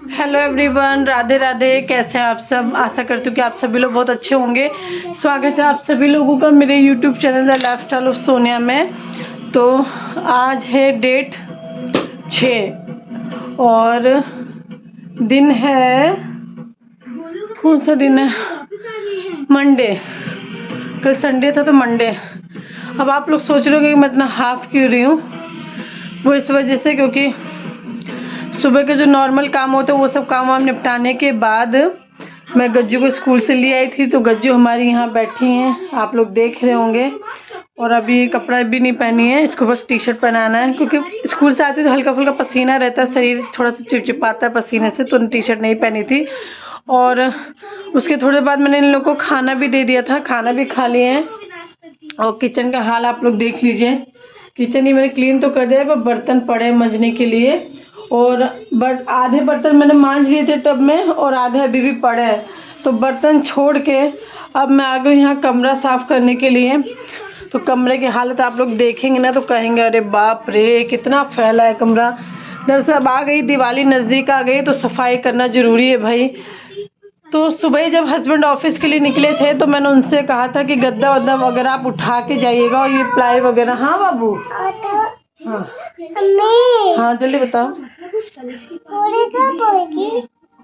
Hello everyone, Radhe Radhe. कैसे हैं आप सब? आशा करती हूँ कि आप सभी लोग बहुत अच्छे होंगे। स्वागत है आप सभी लोगों का मेरे YouTube channel the lifestyle of Sonia में। तो आज है डेट 6 और दिन है, कौन सा दिन है? मंडे। कल संडे था तो मंडे। अब आप लोग सोच रहे हो कि मैं इतना हाफ क्यों रही हूँ। वो इस वजह से क्योंकि सुबह के जो नॉर्मल काम होते हैं वो सब काम वाम निपटाने के बाद मैं गज्जू को स्कूल से ले आई थी। तो गज्जू हमारी यहाँ बैठी हैं, आप लोग देख रहे होंगे। और अभी कपड़ा भी नहीं पहनी है, इसको बस टी शर्ट पहनाना है क्योंकि स्कूल से आती तो हल्का फुल्का पसीना रहता है, शरीर थोड़ा सा चिपचिपाता है पसीने से, तो टी शर्ट नहीं पहनी थी। और उसके थोड़ी देर बाद मैंने इन लोग को खाना भी दे दिया था, खाना भी खा लिए हैं। और किचन का हाल आप लोग देख लीजिए। किचन ही मैंने क्लीन तो कर दिया, पर बर्तन पड़े मंजने के लिए। और आधे बर्तन मैंने मांज लिए थे टब में और आधे अभी भी पड़े हैं। तो बर्तन छोड़ के अब मैं आ गई यहाँ कमरा साफ़ करने के लिए। तो कमरे की हालत आप लोग देखेंगे ना तो कहेंगे अरे बाप रे कितना फैला है कमरा। दरअसल अब आ गई दिवाली, नज़दीक आ गई तो सफाई करना ज़रूरी है भाई। तो सुबह जब हस्बैंड ऑफिस के लिए निकले थे तो मैंने उनसे कहा था कि गद्दा वद्दा वगैरह आप उठा के जाइएगा और ये प्लाई वगैरह। हाँ बाबू, हाँ हाँ जल्दी बताओ।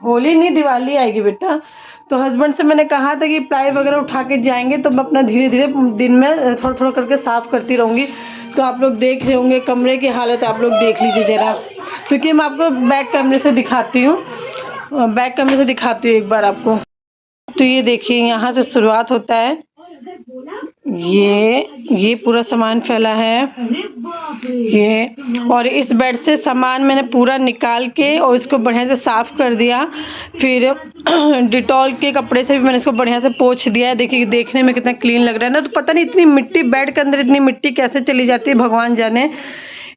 होली नहीं, दिवाली आएगी बेटा। तो हस्बैंड से मैंने कहा था कि प्लाई वगैरह उठा के जाएंगे तो मैं अपना धीरे धीरे दिन में थोड़ा थोड़ा करके साफ़ करती रहूँगी। तो आप लोग देख रहे होंगे कमरे की हालत, आप लोग देख लीजिए ज़रा, क्योंकि मैं आपको बैक कैमरे से दिखाती हूँ। बैक कैमरे से दिखाती हूँ एक बार आपको। तो ये देखिए यहाँ से शुरुआत होता है, ये पूरा सामान फैला है ये। और इस बेड से सामान मैंने पूरा निकाल के और इसको बढ़िया से साफ़ कर दिया। फिर डिटॉल के कपड़े से भी मैंने इसको बढ़िया से पोंछ दिया है। देखिए देखने में कितना क्लीन लग रहा है ना। तो पता नहीं इतनी मिट्टी बेड के अंदर, इतनी मिट्टी कैसे चली जाती है भगवान जाने।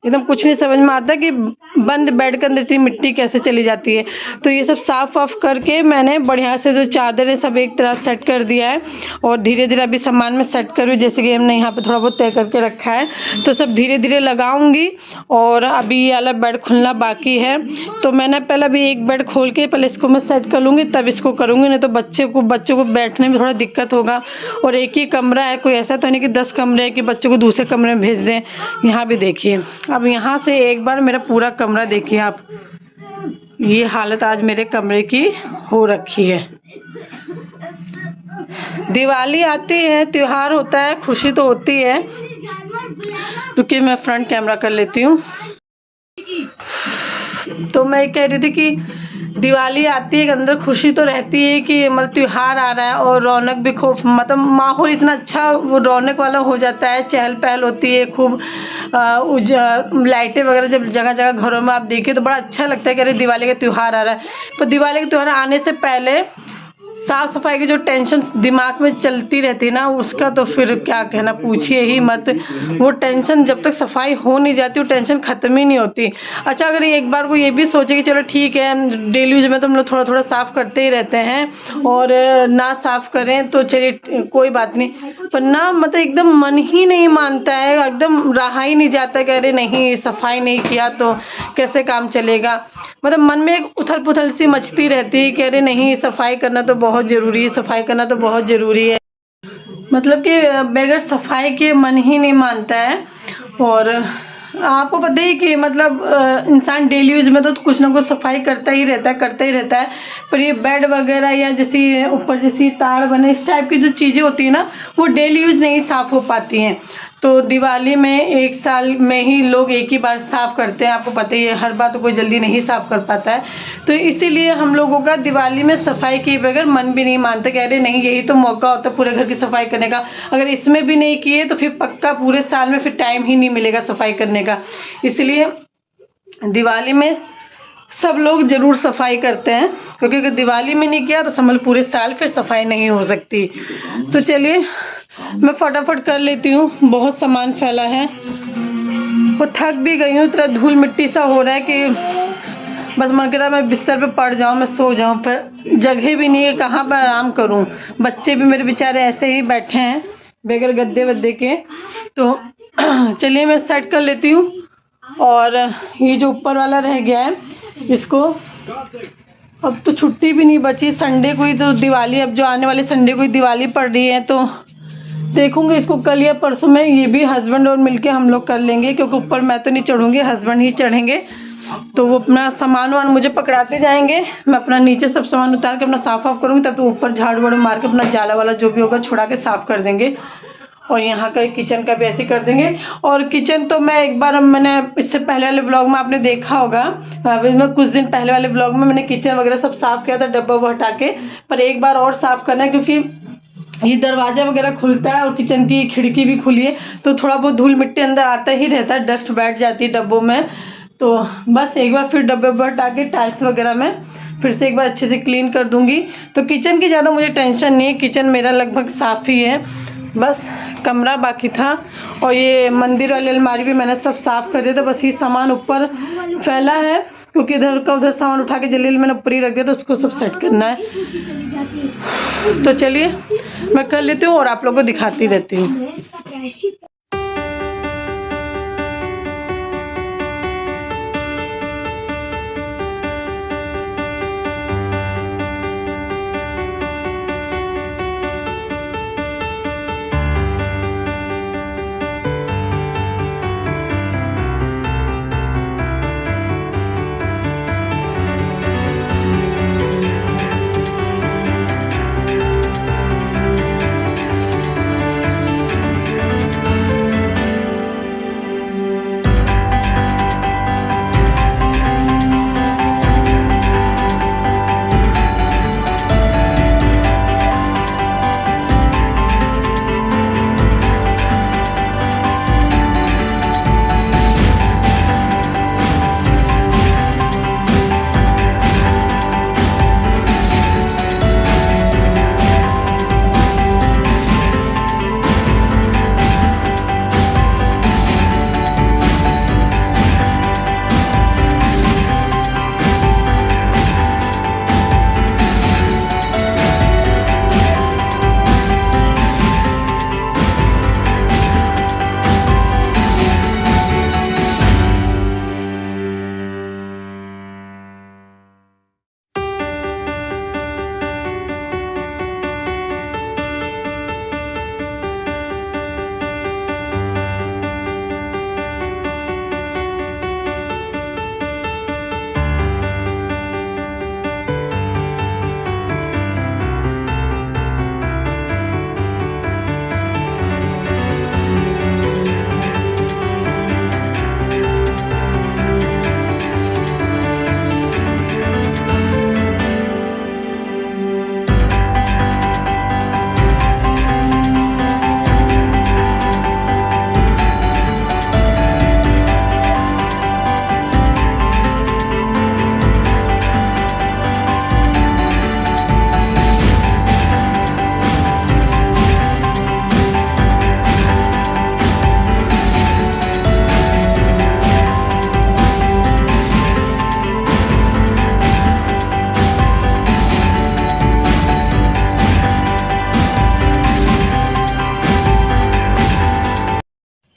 एकदम कुछ नहीं समझ में आता कि बंद बेड के अंदर इतनी मिट्टी कैसे चली जाती है। तो ये सब साफ़ वाफ करके मैंने बढ़िया से जो चादर है सब एक तरह सेट कर दिया है। और धीरे धीरे अभी सामान में सेट करूँ, जैसे कि हमने यहाँ पे थोड़ा बहुत तय करके रखा है तो सब धीरे धीरे लगाऊंगी। और अभी ये वाला बेड खुलना बाकी है तो मैंने पहले अभी एक बेड खोल के पहले इसको मैं सेट कर लूँगी तब इसको करूँगी, नहीं तो बच्चों को बैठने में थोड़ा दिक्कत होगा। और एक ही कमरा है, कोई ऐसा तो नहीं कि 10 कमरे हैं कि बच्चों को दूसरे कमरे में भेज दें। यहाँ भी देखिए, अब यहाँ से एक बार मेरा पूरा कमरा देखिए आप, ये हालत आज मेरे कमरे की हो रखी है। दिवाली आती है, त्योहार होता है, खुशी तो होती है। क्योंकि मैं फ्रंट कैमरा कर लेती हूँ। तो मैं कह रही थी कि दिवाली आती है, अंदर खुशी तो रहती है कि मतलब त्यौहार आ रहा है और रौनक भी खूब, मतलब माहौल इतना अच्छा रौनक वाला हो जाता है, चहल पहल होती है खूब। लाइटें वगैरह जब जगह जगह घरों में आप देखिए तो बड़ा अच्छा लगता है कि अरे दिवाली का त्यौहार आ रहा है। पर दिवाली का त्यौहार आने से पहले साफ़ सफाई की जो टेंशन दिमाग में चलती रहती है ना, उसका तो फिर क्या कहना, पूछिए ही मत। वो टेंशन जब तक सफाई हो नहीं जाती वो टेंशन ख़त्म ही नहीं होती। अच्छा, अगर एक बार को ये भी सोचे कि चलो ठीक है डेली यूज में तो हम लोग थोड़ा थोड़ा साफ़ करते ही रहते हैं और ना साफ़ करें तो चलिए कोई बात नहीं, पर ना मतलब एकदम मन ही नहीं मानता है, एकदम रहा ही नहीं जाता कि अरे नहीं सफाई नहीं किया तो कैसे काम चलेगा। मतलब मन में एक उथल पुथल सी मचती रहती है कि अरे नहीं सफाई करना तो बहुत ज़रूरी है, सफाई करना तो बहुत ज़रूरी है। मतलब कि बगैर सफाई के मन ही नहीं मानता है। और आपको पता ही कि मतलब इंसान डेली यूज में तो कुछ ना कुछ सफाई करता ही रहता है। पर ये बेड वगैरह या जैसी ऊपर जैसी ताड़ बने इस टाइप की जो चीज़ें होती है ना वो डेली यूज नहीं साफ़ हो पाती हैं। तो दिवाली में एक साल में ही लोग एक ही बार साफ़ करते हैं, आपको पता ही है, हर बार तो कोई जल्दी नहीं साफ़ कर पाता है। तो इसीलिए हम लोगों का दिवाली में सफाई किए बगैर मन भी नहीं मानता, कह रहे नहीं यही तो मौका होता है पूरे घर की सफाई करने का, अगर इसमें भी नहीं किए तो फिर पक्का पूरे साल में फिर टाइम ही नहीं मिलेगा सफाई करने का। इसलिए दिवाली में सब लोग ज़रूर सफाई करते हैं, क्योंकि अगर दिवाली में नहीं किया तो समझ पूरे साल फिर सफाई नहीं हो सकती। तो चलिए मैं फटाफट कर लेती हूँ, बहुत सामान फैला है। वो थक भी गई हूँ, इतना धूल मिट्टी सा हो रहा है कि बस मन कर रहा है मैं बिस्तर पे पड़ जाऊँ, मैं सो जाऊँ, पर जगह भी नहीं है, कहाँ पर आराम करूँ। बच्चे भी मेरे बेचारे ऐसे ही बैठे हैं बगैर गद्दे वद्दे के। तो चलिए मैं सेट कर लेती हूँ। और ये जो ऊपर वाला रह गया है इसको अब तो छुट्टी भी नहीं बची, संडे को ही तो दिवाली, अब जो आने वाले संडे को ही दिवाली पड़ रही है, तो देखूंगी इसको कल या परसों में, ये भी हस्बैंड और मिलके हम लोग कर लेंगे, क्योंकि ऊपर मैं तो नहीं चढ़ूंगी, हस्बैंड ही चढ़ेंगे। तो वो अपना सामान वामान मुझे पकड़ाते जाएंगे, मैं अपना नीचे सब सामान उतार के अपना साफ वाफ करूँगी, तब तो ऊपर झाड़ू वाड़ू मार के अपना जाला वाला जो भी होगा छुड़ा के साफ़ कर देंगे। और यहाँ का किचन का भी ऐसे कर देंगे। और किचन तो मैं एक बार, मैंने इससे पहले वाले ब्लॉग में आपने देखा होगा, मैं कुछ दिन पहले वाले ब्लॉग में मैंने किचन वगैरह सब साफ़ किया था डब्बा वो हटा के, पर एक बार और साफ़ करना है, क्योंकि ये दरवाज़ा वगैरह खुलता है और किचन की खिड़की भी खुली है, तो थोड़ा बहुत धूल मिट्टी अंदर आता ही रहता है, डस्ट बैठ जाती है डब्बों में। तो बस एक बार फिर डब्बे हटा के टाइल्स वगैरह में फिर से एक बार अच्छे से क्लीन कर दूंगी। तो किचन की ज़्यादा मुझे टेंशन नहीं है, किचन मेरा लगभग साफ़ ही है, बस कमरा बाकी था। और ये मंदिर वाली अलमारी भी मैंने सब साफ़ कर दिया था, बस ये सामान ऊपर फैला है, क्योंकि इधर का उधर सामान उठा के जल्दी मैंने ऊपर ही रख दिया, तो उसको सब सेट करना है। तो चलिए मैं कर लेती हूँ और आप लोगों को दिखाती रहती हूँ।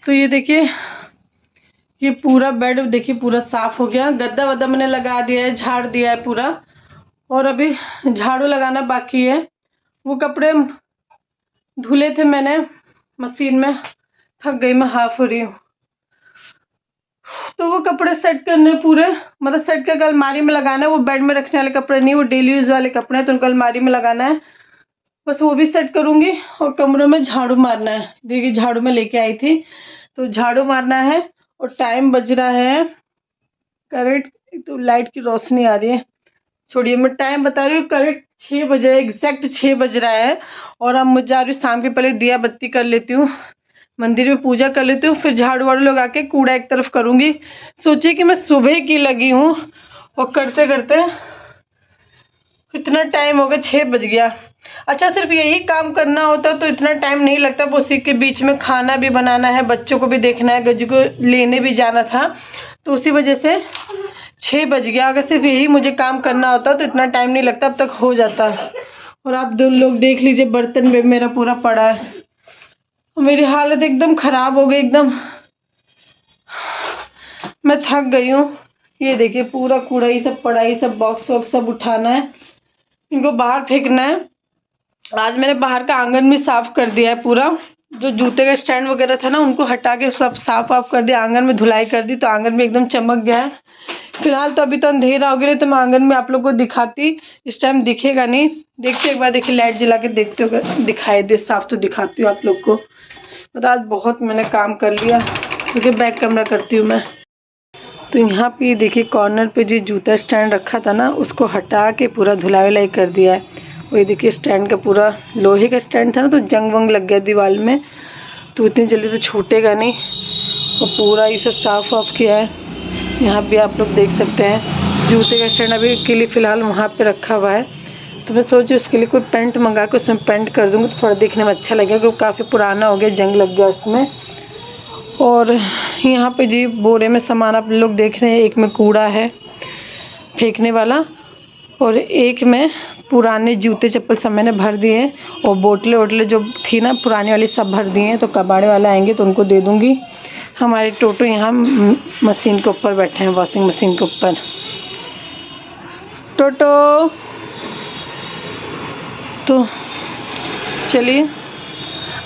तो ये देखिए, ये पूरा बेड देखिए पूरा साफ़ हो गया, गद्दा वद्दा मैंने लगा दिया है, झाड़ दिया है पूरा, और अभी झाड़ू लगाना बाकी है। वो कपड़े धुले थे मैंने मशीन में, थक गई मैं, हाफ हो रही हूँ, तो वो कपड़े सेट करने पूरे, मतलब सेट करके अलमारी में लगाना है। वो बेड में रखने वाले कपड़े नहीं, वो डेली यूज़ वाले कपड़े हैं, तो उनको अलमारी में लगाना है, बस वो भी सेट करूँगी। और कमरों में झाड़ू मारना है, देखिए झाड़ू में लेके आई थी, तो झाड़ू मारना है। और टाइम बज रहा है करेक्ट, तो लाइट की रोशनी आ रही है, छोड़िए मैं टाइम बता रही हूँ, करेक्ट 6 बजे, एग्जैक्ट 6 बज रहा है। और अब मैं जा रही हूँ शाम के पहले दिया बत्ती कर लेती हूँ, मंदिर में पूजा कर लेती हूँ, फिर झाड़ू वाड़ू लगा के कूड़ा एक तरफ करूँगी। सोचिए कि मैं सुबह की लगी हूँ और करते करते इतना टाइम हो गया, 6 बज गया। अच्छा, सिर्फ यही काम करना होता तो इतना टाइम नहीं लगता, वो उसी के बीच में खाना भी बनाना है, बच्चों को भी देखना है, गज्जू को लेने भी जाना था, तो उसी वजह से 6 बज गया। अगर सिर्फ यही मुझे काम करना होता तो इतना टाइम नहीं लगता, अब तक हो जाता। और आप दो लोग देख लीजिए, बर्तन में मेरा पूरा पड़ा है, मेरी हालत एकदम ख़राब हो गई, एकदम मैं थक गई हूँ। ये देखिए पूरा कूड़ा ही सब पड़ा, ही सब बॉक्स वॉक्स सब उठाना है, इनको बाहर फेंकना है। आज मैंने बाहर का आंगन भी साफ कर दिया है पूरा। जो जूते का स्टैंड वगैरह था ना उनको हटा के सब साफ वाफ कर दिया, आंगन में धुलाई कर दी, तो आंगन में एकदम चमक गया है। फिलहाल तो अभी तो अंधेरा हो गया, तो मैं आंगन में आप लोग को दिखाती, इस टाइम दिखेगा नहीं। देखते एक बार, देखिए लाइट जला के देखते हो, दिखाई दे साफ तो दिखाती हूँ आप लोग को। तो आज बहुत मैंने काम कर लिया, क्योंकि बैक कैमरा करती हूँ मैं। तो यहाँ पे देखिए कॉर्नर पे जो जूता स्टैंड रखा था ना उसको हटा के पूरा धुलाई वुलाई कर दिया है। वही देखिए स्टैंड का पूरा लोहे का स्टैंड था ना, तो जंग वंग लग गया दीवार में, तो इतनी जल्दी तो छूटेगा नहीं। और पूरा इसे साफ वाफ किया है। यहाँ भी आप लोग देख सकते हैं जूते का स्टैंड अभी के लिए फ़िलहाल वहाँ पे रखा हुआ है। तो मैं सोची उसके लिए कोई पेंट मंगा के उसमें पेंट कर दूँगी तो थोड़ा देखने में अच्छा लगेगा, क्योंकि काफ़ी पुराना हो गया, जंग लग गया उसमें। और यहाँ पे जी बोरे में सामान आप लोग देख रहे हैं, एक में कूड़ा है फेंकने वाला, और एक में पुराने जूते चप्पल सब मैंने भर दिए हैं, और बोतलें वोटलें जो थी ना पुरानी वाली सब भर दिए हैं। तो कबाड़े वाले आएंगे तो उनको दे दूँगी। हमारे टोटो यहाँ मशीन के ऊपर बैठे हैं, वॉशिंग मशीन के ऊपर। टोटो तो चलिए,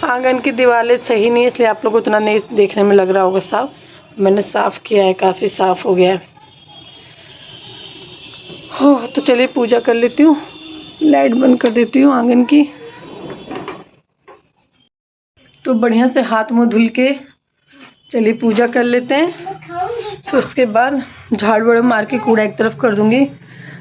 आंगन की दीवारें सही नहीं है इसलिए आप लोग को उतना नहीं देखने में लग रहा होगा साफ। मैंने साफ़ किया है, काफ़ी साफ़ हो गया है। हो तो चलिए पूजा कर लेती हूँ, लाइट बंद कर देती हूँ आंगन की। तो बढ़िया से हाथ मुँह धुल के चलिए पूजा कर लेते हैं। फिर उसके बाद झाड़ू वाड़ू मार के कूड़ा एक तरफ कर दूँगी।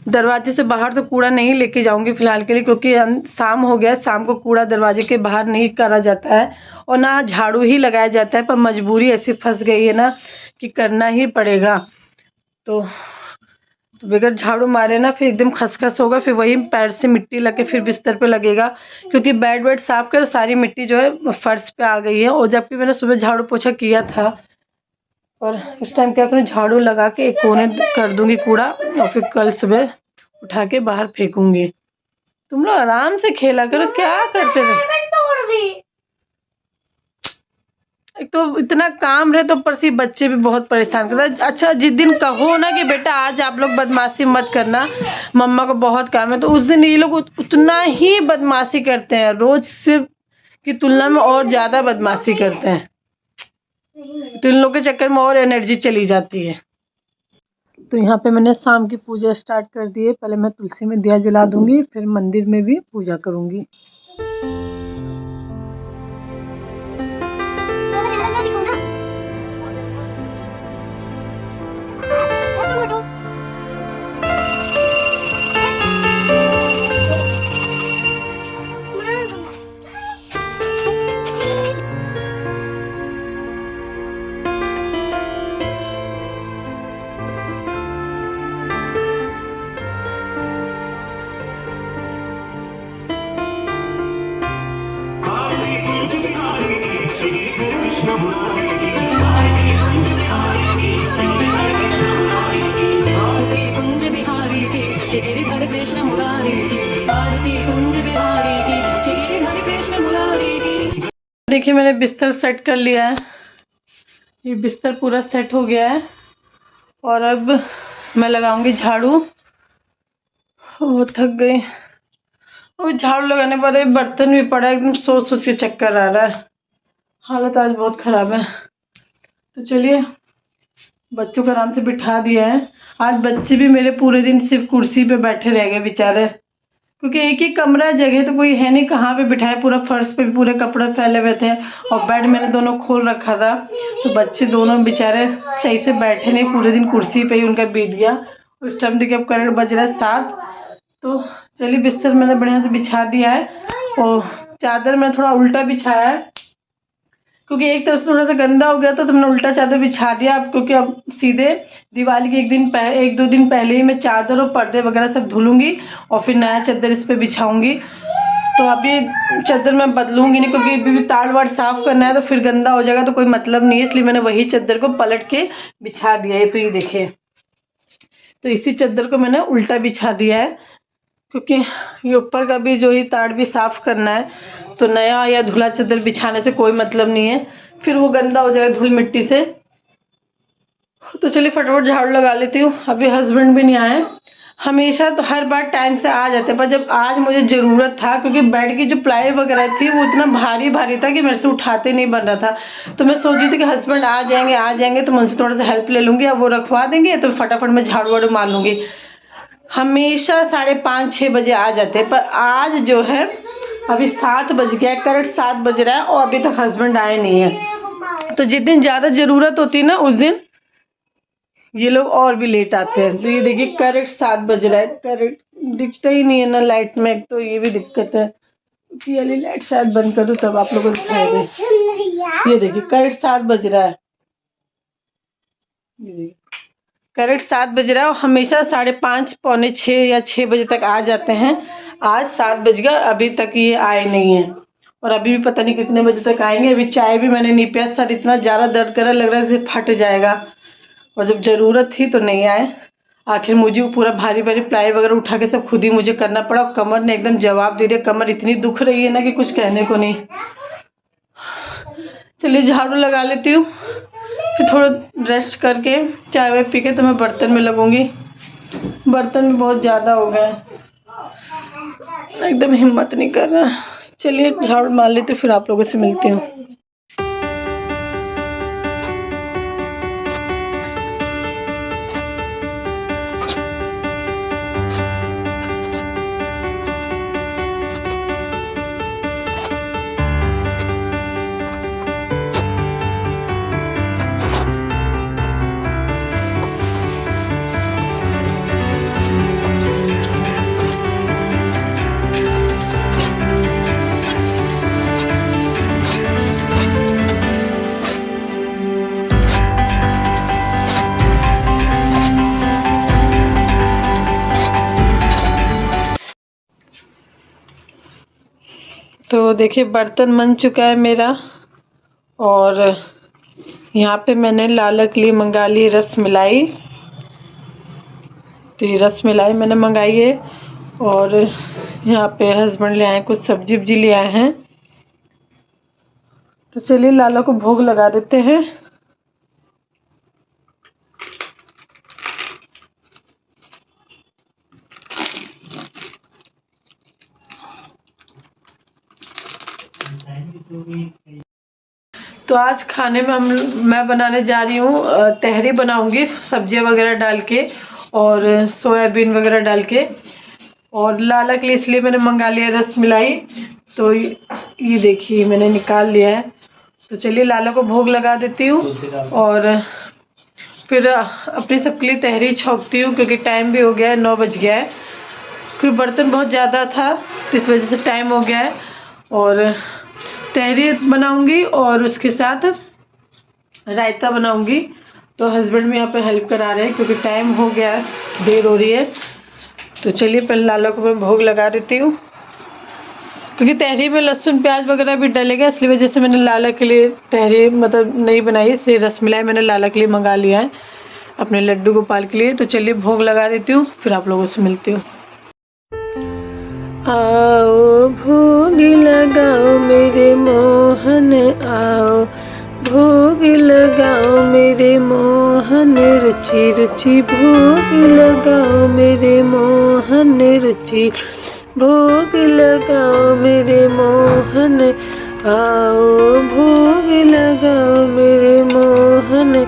दरवाजे से बाहर तो कूड़ा नहीं लेके जाऊंगी फ़िलहाल के लिए, क्योंकि शाम हो गया, शाम को कूड़ा दरवाजे के बाहर नहीं करा जाता है और ना झाड़ू ही लगाया जाता है। पर मजबूरी ऐसी फंस गई है ना कि करना ही पड़ेगा। तो बगैर झाड़ू मारे ना फिर एकदम खसखस होगा, फिर वही पैर से मिट्टी लगे फिर बिस्तर पे लगेगा, क्योंकि बेड वेड साफ़ कर सारी मिट्टी जो है फर्श पे आ गई है। और जबकि मैंने सुबह झाड़ू पोछा किया था, और इस टाइम क्या करूँ, झाड़ू लगा के एक कोने कर दूँगी कूड़ा, और फिर कल सुबह उठा के बाहर फेंकूंगी। तुम लोग आराम से खेला करो, क्या करते थे। एक तो इतना काम रहे तो ऊपर से बच्चे भी बहुत परेशान करते हैं। अच्छा जिस दिन कहो ना कि बेटा आज आप लोग बदमाशी मत करना, मम्मा को बहुत काम है, तो उस दिन ये लोग उतना ही बदमाशी करते हैं, रोज सिर्फ की तुलना में और ज़्यादा बदमाशी करते हैं। तो इन लोग के चक्कर में और एनर्जी चली जाती है। तो यहाँ पे मैंने शाम की पूजा स्टार्ट कर दी है। पहले मैं तुलसी में दिया जला दूंगी, फिर मंदिर में भी पूजा करूंगी। देखिए मैंने बिस्तर सेट कर लिया है, ये बिस्तर पूरा सेट हो गया है। और अब मैं लगाऊंगी झाड़ू। वो थक गई, और झाड़ू लगाने पर बर्तन भी पड़ा, एकदम सोच सोच के चक्कर आ रहा है, हालत आज बहुत ख़राब है। तो चलिए बच्चों को आराम से बिठा दिया है। आज बच्चे भी मेरे पूरे दिन सिर्फ कुर्सी पे बैठे रह गए बेचारे, क्योंकि एक ही कमरा जगह तो कोई है नहीं, कहाँ पे बिठाए। पूरा फर्श पे भी पूरे कपड़े फैले हुए थे, और बेड मैंने दोनों खोल रखा था, तो बच्चे दोनों बेचारे सही से बैठे नहीं, पूरे दिन कुर्सी पे ही उनका बीत गया। उस टाइम देखिए अब करेक्ट बज रहा है 7। तो चलिए बिस्तर मैंने बढ़िया से बिछा दिया है, और चादर में थोड़ा उल्टा बिछाया है, क्योंकि एक तरफ से थोड़ा सा गंदा हो गया था, तो मैंने उल्टा चादर बिछा दिया अब, क्योंकि अब सीधे दिवाली के एक दो दिन पहले ही मैं चादर और पर्दे वगैरह सब धुलूंगी, और फिर नया चादर इस पर बिछाऊंगी। तो अभी चादर मैं बदलूंगी नहीं, क्योंकि अभी भी ताड़ वाड़ साफ़ करना है, तो फिर गंदा हो जाएगा तो कोई मतलब नहीं है, इसलिए मैंने वही चादर को पलट के बिछा दिया है। तो ये देखिए, तो इसी चादर को मैंने उल्टा बिछा दिया है, क्योंकि ये ऊपर का भी जो ही ताड़ भी साफ़ करना है, तो नया या धुला चादर बिछाने से कोई मतलब नहीं है, फिर वो गंदा हो जाएगा धूल मिट्टी से। तो चलिए फटाफट झाड़ू लगा लेती हूँ। अभी हस्बैंड भी नहीं आए। हमेशा तो हर बार टाइम से आ जाते, पर जब आज मुझे ज़रूरत था, क्योंकि बेड की जो प्लाई वगैरह थी वो इतना भारी भारी था कि मेरे से उठाते नहीं बन रहा था। तो मैं सोची थी कि हस्बैंड आ जाएंगे तो मैं उनसे थोड़ा सा हेल्प ले लूँगी, अब वो रखवा देंगे तो फटाफट मैं झाड़ू वाड़ू मार लूँगी। हमेशा 5:30-6 बजे आ जाते, पर आज जो है अभी 7 बज गया, करेक्ट 7 बज रहा है और अभी तक हस्बैंड आए नहीं है। तो जिस दिन ज़्यादा ज़रूरत होती है ना, उस दिन ये लोग और भी लेट आते हैं। तो ये देखिए करेक्ट 7 बज रहा है, करेक्ट दिखता ही नहीं है ना लाइट में, तो ये भी दिक्कत है कि ये वाली लाइट शायद बंद करूँ तब आप लोगों को दिखाई दे। ये देखिए करेक्ट 7 बज रहा है, ये देखिए करेक्ट 7 बज रहा है और हमेशा 5:30 पौने 6 या 6 बजे तक आ जाते हैं। आज 7 बज गया, अभी तक ये आए नहीं हैं और अभी भी पता नहीं कितने बजे तक आएंगे। अभी चाय भी मैंने नहीं पिया, सर इतना ज़्यादा दर्द कर रहा, लग रहा है जैसे फट जाएगा, और जब ज़रूरत थी तो नहीं आए। आखिर मुझे वो पूरा भारी भारी प्लाई वगैरह उठा के सब खुद ही मुझे करना पड़ा और कमर ने एकदम जवाब दे दिया। कमर इतनी दुख रही है ना कि कुछ कहने को नहीं। चलिए झाड़ू लगा लेती हूँ, फिर थोड़ा रेस्ट करके चाय वाय पी के तो मैं बर्तन में लगूंगी। बर्तन भी बहुत ज़्यादा हो गए, एकदम हिम्मत नहीं कर रहा। चलिए झाड़ू मार लेती हूँ, फिर आप लोगों से मिलती हूँ। तो देखिए बर्तन बन चुका है मेरा, और यहाँ पे मैंने लाला के लिए मंगा ली रस मलाई। तो ये रस मलाई मैंने मंगाई है, और यहाँ पे हस्बैंड ले आए कुछ सब्जी वब्जी ले आए हैं। तो चलिए लाला को भोग लगा देते हैं। तो आज खाने में मैं बनाने जा रही हूँ तहरी बनाऊंगी, सब्जियां वगैरह डाल के और सोयाबीन वगैरह डाल के। और लाला के लिए इसलिए मैंने मंगा लिया रस मलाई। तो ये देखिए मैंने निकाल लिया है। तो चलिए लाला को भोग लगा देती हूँ और फिर अपने सबके लिए तहरी छौंकती हूँ, क्योंकि टाइम भी हो गया है, 9 बज गया है। क्योंकि बर्तन बहुत ज़्यादा था तो इस वजह से टाइम हो गया है। और तहरी बनाऊंगी और उसके साथ रायता बनाऊंगी। तो हस्बैंड भी यहाँ पे हेल्प करा रहे हैं क्योंकि टाइम हो गया है, देर हो रही है। तो चलिए पहले लाला को मैं भोग लगा देती हूँ, क्योंकि तहरी में लहसुन प्याज वगैरह भी डलेगा, इसलिए वजह से मैंने लाला के लिए तहरी मतलब नहीं बनाई। इसलिए रसमलाई मैंने लाला के लिए मंगा लिया है, अपने लड्डू गोपाल के लिए। तो चलिए भोग लगा देती हूँ, फिर आप लोगों से मिलती हूँ। आओ भोग लगाओ मेरे मोहन, आओ भोग लगाओ मेरे मोहन, रुचि रुचि भोग लगाओ मेरे मोहन, रुचि भोग लगाओ मेरे मोहन, आओ भोग लगाओ मेरे मोहन,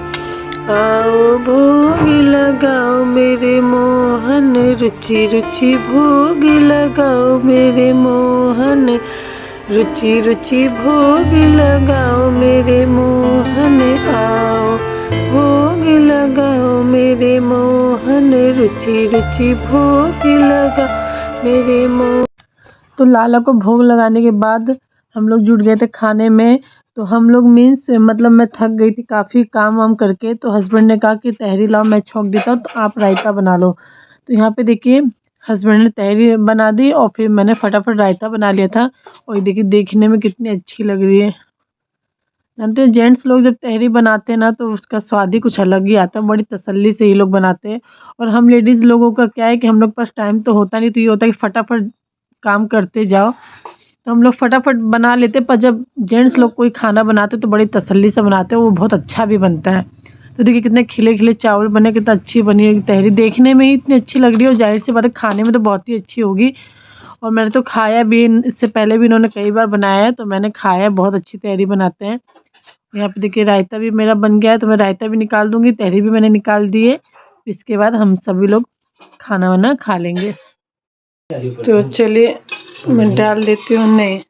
आओ भोग लगाओ मेरे मोहन, रुचि रुचि भोग लगाओ मेरे मोहन, रुचि रुचि भोग लगाओ मेरे मोहन, आओ भोग लगाओ मेरे मोहन, रुचि रुचि भोग लगाओ मेरे मोहन। तो लाला को भोग लगाने के बाद हम लोग जुट गए थे खाने में। तो हम लोग मीन्स मतलब मैं थक गई थी काफ़ी काम वाम करके। तो हस्बैंड ने कहा कि तहरी लाओ, मैं छौंक देता हूँ, तो आप रायता बना लो। तो यहाँ पे देखिए हस्बैंड ने तहरी बना दी और फिर मैंने फटाफट रायता बना लिया था। और ये देखिए देखने में कितनी अच्छी लग रही है। जानते हैं जेंट्स लोग जब तहरी बनाते हैं ना तो उसका स्वाद ही कुछ अलग ही आता है, बड़ी तसल्ली से ये लोग बनाते हैं। और हम लेडीज़ लोगों का क्या है कि हम लोग पास टाइम तो होता नहीं, तो ये होता है कि फटाफट काम करते जाओ, तो हम लोग फटाफट बना लेते। पर जब जेंट्स लोग कोई खाना बनाते तो बड़ी तसल्ली से बनाते हैं, वो बहुत अच्छा भी बनता है। तो देखिए कितने खिले खिले चावल बने, कितना अच्छी बनी है तहरी। देखने में ही इतनी अच्छी लग रही है और जाहिर सी बात है खाने में तो बहुत ही अच्छी होगी। और मैंने तो खाया भी, इससे पहले भी इन्होंने कई बार बनाया है तो मैंने खाया, बहुत अच्छी तहरी बनाते हैं। यहाँ पे देखिए रायता भी मेरा बन गया है, तो मैं रायता भी निकाल दूंगी, तहरी भी मैंने निकाल दी है। इसके बाद हम सभी लोग खाना वाना खा लेंगे। तो चलिए मैं डाल देती हूँ, नहीं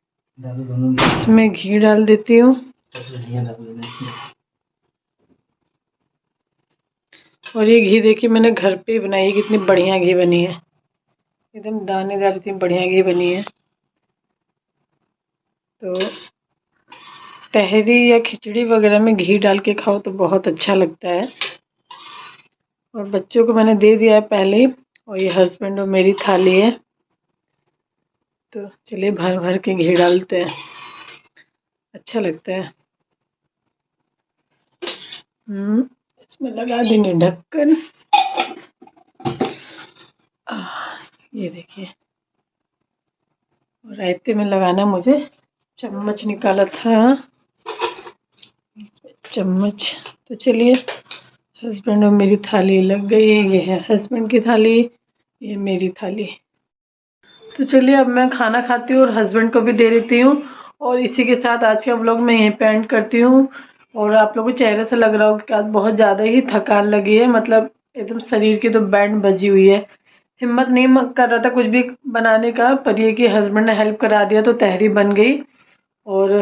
इसमें घी डाल देती हूँ। और ये घी देखिए मैंने घर पे ही बनाई है, कितनी बढ़िया घी बनी है, एकदम दानेदार, इतनी बढ़िया घी बनी है। तो तहरी या खिचड़ी वगैरह में घी डाल के खाओ तो बहुत अच्छा लगता है। और बच्चों को मैंने दे दिया है पहले ही, और ये हस्बैंड और मेरी थाली है। तो चलिए भर भर के घी डालते हैं, अच्छा लगता है। इसमें लगा देंगे ढक्कन। ये देखिए, रायते में लगाना, मुझे चम्मच निकाला था, चम्मच। तो चलिए हस्बैंड और मेरी थाली लग गई है, ये है हस्बैंड की थाली, ये मेरी थाली। तो चलिए अब मैं खाना खाती हूँ और हस्बैंड को भी दे देती हूँ। और इसी के साथ आज का व्लॉग मैं यहीं पे एंड करती हूँ। और आप लोगों को चेहरे से लग रहा हो कि आज बहुत ज़्यादा ही थकान लगी है, मतलब एकदम शरीर की तो बैंड बजी हुई है। हिम्मत नहीं कर रहा था कुछ भी बनाने का, पर ये कि हस्बैंड ने हेल्प करा दिया तो तहरी बन गई। और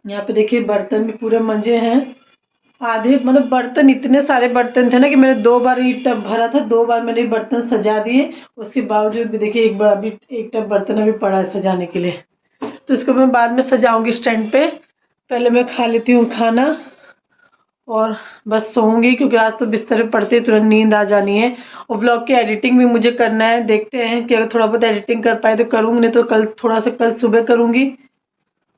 यहाँ पे देखिए बर्तन भी पूरे मंजे हैं, आधे, मतलब बर्तन, इतने सारे बर्तन थे ना कि मैंने 2 बार ये टब भरा था, 2 बार मैंने बर्तन सजा दिए। उसके बावजूद भी देखिए एक बार अभी एक टब बर्तन अभी पड़ा है सजाने के लिए। तो इसको मैं बाद में सजाऊंगी स्टैंड पे। पहले मैं खा लेती हूँ खाना और बस सोऊंगी, क्योंकि आज तो बिस्तर पे पड़ते ही तुरंत नींद आ जानी है। और व्लॉग की एडिटिंग भी मुझे करना है, देखते हैं कि अगर थोड़ा बहुत एडिटिंग कर पाए तो करूँगी, नहीं तो कल थोड़ा सा, कल सुबह करूँगी।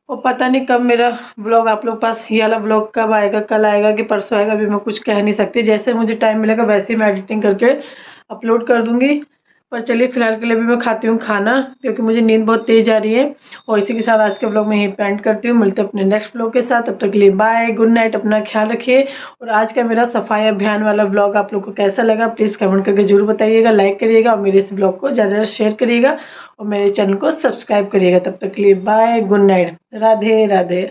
और पता नहीं कब मेरा व्लॉग आप लोग पास, ये वाला व्लॉग कब आएगा, कल आएगा कि परसों आएगा, अभी मैं कुछ कह नहीं सकती। जैसे मुझे टाइम मिलेगा वैसे ही मैं एडिटिंग करके अपलोड कर दूँगी। पर चलिए फिलहाल के लिए भी मैं खाती हूँ खाना, क्योंकि मुझे नींद बहुत तेज़ आ रही है। और इसी के साथ आज के व्लॉग में यहीं पे एंड करती हूँ। मिलते हैं अपने नेक्स्ट व्लॉग के साथ, तब तक के लिए बाय, गुड नाइट, अपना ख्याल रखिए। और आज का मेरा सफाई अभियान वाला व्लॉग आप लोग को कैसा लगा प्लीज़ कमेंट करके जरूर बताइएगा, लाइक करिएगा और मेरे इस व्लॉग को ज़्यादा शेयर करिएगा और मेरे चैनल को सब्सक्राइब करिएगा। तब तक के लिए bye, good night, Radhe Radhe.